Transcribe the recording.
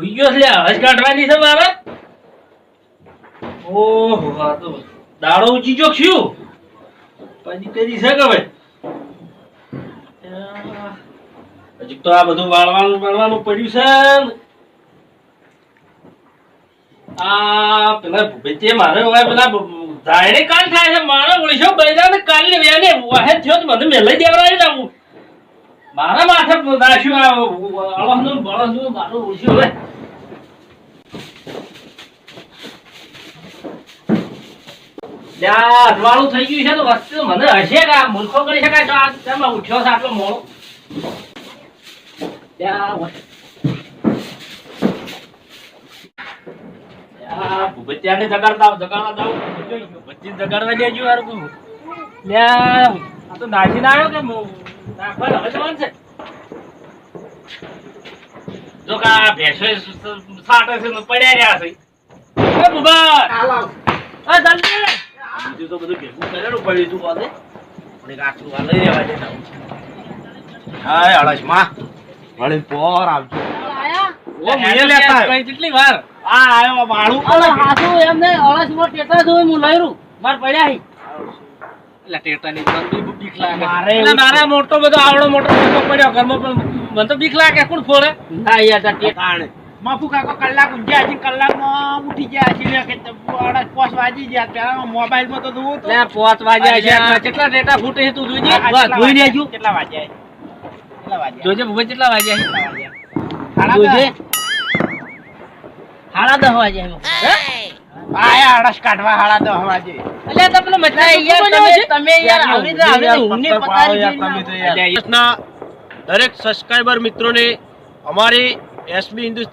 હુઈ ગયો છે હજ કાઢવાની છે મારે ઓહો આ તો દાડો ઊંચી જો ખ્યું પછી કરી છે કે ભાઈ હજી તો આ બધું વાળવાનું પડ્યું છે આ પેલા ભૂપેતે મારે હવે પેલા જાયને કાલ થાય છે મારે ઓળશો બૈરા ને કાલની વેને વાહે થયો તો મને મેલઈ દેવરાય ને મારા માથે નાખ્યું આ અળહનું બળહનું મારું ઓળશો હવે ત્યાં અજવાળું થઈ ગયું છે તો વસ્તુ મને હશે કે આ મૂર્ખો કરી શકાય તો આ તેમાં ઉઠ્યો છે આટલો મોડો ત્યાં ભૂપતિયાને જગાડવા દેજો યાર આ તો નાચીને આવ્યો કે નાખવા હવે જવાનું છે જો કે આ ભેંસો સાટે છે પડ્યા રહ્યા છે બુબા આ જલ્દી બીજું તો બધું ભેગું કરેલું પડ્યું તું બોલે પણ આટલું વાલે રહેવા દે હાય અળસ માં વળી પોર આવજો ઓ મને લેતા કઈ કેટલી વાર આ આયો માળું અરે હાસુ એમને અળસ માં ટેટા જોઈ હું લઈરું માર પડ્યા હી એટલે ટેટાની બંદી બીક લાગે મારે મોટો બધો આવડો મોટો પડ્યો ઘરમાં પણ મને તો બીક લાગે કોણ ફોડે ના યાર ટેટાણે માફુ કાકો કલાક ઊંઘ્યા હજી કલાકમાં ઉઠી ગયા હજી કે 5 વાગી ગયા પેલા મોબાઈલ માં તો જોઉં તો 5 વાગ્યા છે કેટલા ડેટા ફૂટે છે તું જોઈજે જોઈ લેજો કેટલા વાગ્યા જોજે ભૂપત કેટલા વાગ્યા જોજે 10:30 વાગ્યા આયા અડસ કાઢવા 10:30 વાગે એટલે તો પેલો મચા યાર તમે યાર આવડી ઊંઘની પતારી તમે તો યાર દરેક સબસ્ક્રાઇબર મિત્રોને અમારી એસબી હિન્દુસ્તાન